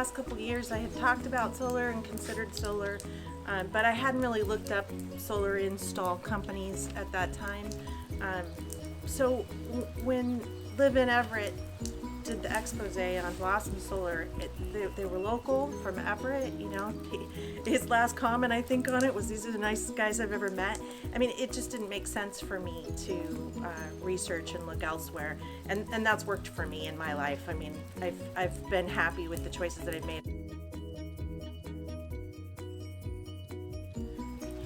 last couple of years I had talked about solar and considered solar, but I hadn't really looked up solar install companies at that time. So when Live in Everett did the expose on Blossom Solar, they were local from Everett. His last comment I think on it was, "These are the nicest guys I've ever met." I mean, it just didn't make sense for me to research and look elsewhere, and that's worked for me in my life. I mean, I've been happy with the choices that I've made.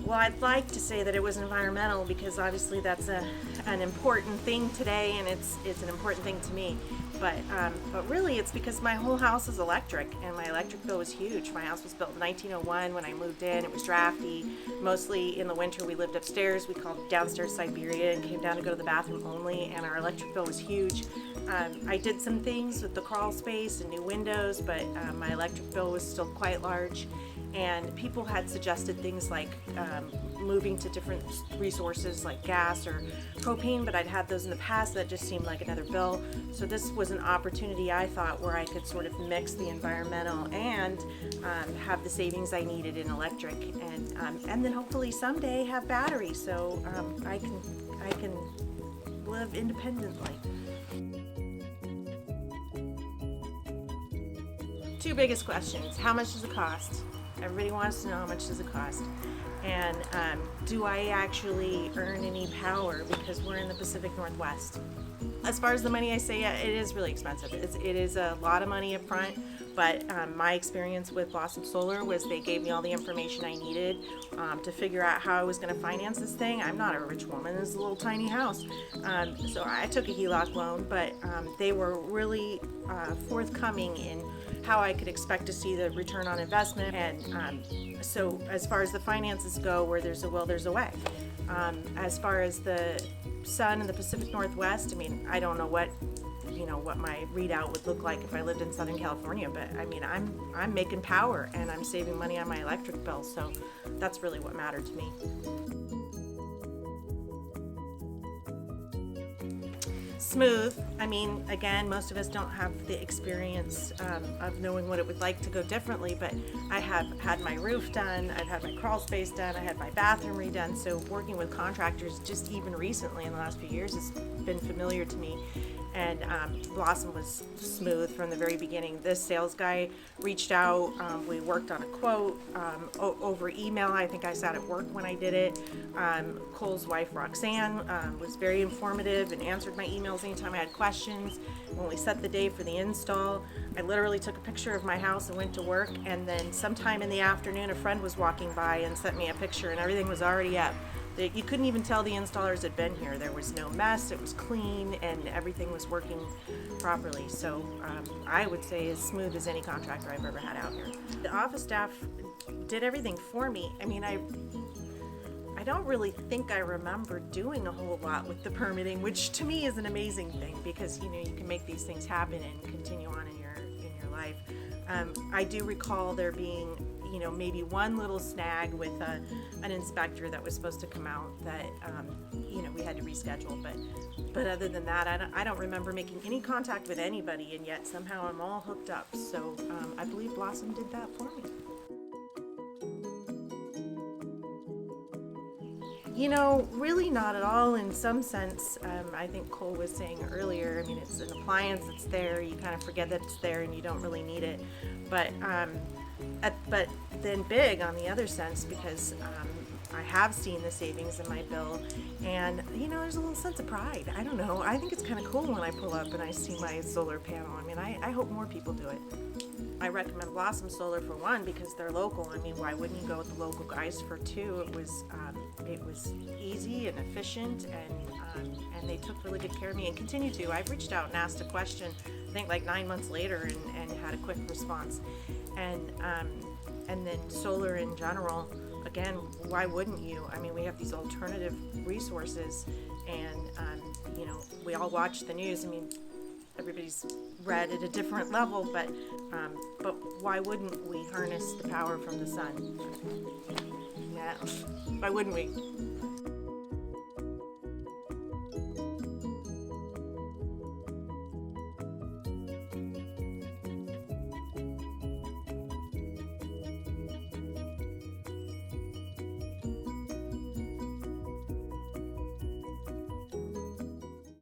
Well, I'd like to say that it was environmental, because obviously that's an important thing today, and it's an important thing to me. But really, it's because my whole house is electric, and my electric bill was huge. My house was built in 1901 when I moved in. It was drafty. Mostly in the winter, we lived upstairs. We called downstairs Siberia and came down to go to the bathroom only, and our electric bill was huge. I did some things with the crawl space and new windows, but my electric bill was still quite large. And people had suggested things like moving to different resources like gas or propane, but I'd had those in the past. That just seemed like another bill. So this was an opportunity, I thought, where I could sort of mix the environmental and have the savings I needed in electric, and then hopefully someday have battery, so I can live independently. Two biggest questions: how much does it cost? Everybody wants to know how much does it cost, and do I actually earn any power, because we're in the Pacific Northwest. As far as the money, I say it is really expensive. It is a lot of money up front, but my experience with Blossom Solar was they gave me all the information I needed to figure out how I was going to finance this thing. I'm not a rich woman. This is a little tiny house. So I took a HELOC loan, but they were really forthcoming in how I could expect to see the return on investment. And so as far as the finances go, where there's a will, there's a way. As far as the sun in the Pacific Northwest, I mean, I don't know what my readout would look like if I lived in Southern California, but I mean, I'm making power and I'm saving money on my electric bill, so that's really what mattered to me. Smooth. I mean, again, most of us don't have the experience of knowing what it would like to go differently, but I have had my roof done, I've had my crawl space done, I had my bathroom redone, so working with contractors just even recently in the last few years has been familiar to me. And Blossom was smooth from the very beginning. This sales guy reached out. We worked on a quote over email. I think I sat at work when I did it. Cole's wife, Roxanne, was very informative and answered my emails anytime I had questions. When we set the day for the install, I literally took a picture of my house and went to work. And then sometime in the afternoon, a friend was walking by and sent me a picture, and everything was already up. You couldn't even tell the installers had been here. There was no mess, it was clean, and everything was working properly. So I would say as smooth as any contractor I've ever had out here. The office staff did everything for me. I mean, I don't really think I remember doing a whole lot with the permitting, which to me is an amazing thing, because you can make these things happen and continue on in your life. I do recall there being maybe one little snag with an inspector that was supposed to come out that we had to reschedule, but other than that, I don't remember making any contact with anybody, and yet somehow I'm all hooked up. So I believe Blossom did that for me. Really not at all. In some sense, I think Cole was saying earlier, I mean, it's an appliance, it's there, you kind of forget that it's there and you don't really need it. But then big on the other sense, because I have seen the savings in my bill, and there's a little sense of pride. I don't know, I think it's kind of cool when I pull up and I see my solar panel. I mean, I hope more people do it. I recommend Blossom Solar for one, because they're local. I mean, why wouldn't you go with the local guys? For two, it was easy and efficient, and they took really good care of me and continue to. I've reached out and asked a question, I think like 9 months later, and had a quick response. And then solar in general, again, why wouldn't you? I mean, we have these alternative resources, and we all watch the news. I mean, everybody's read at a different level, but why wouldn't we harness the power from the sun? Yeah, why wouldn't we?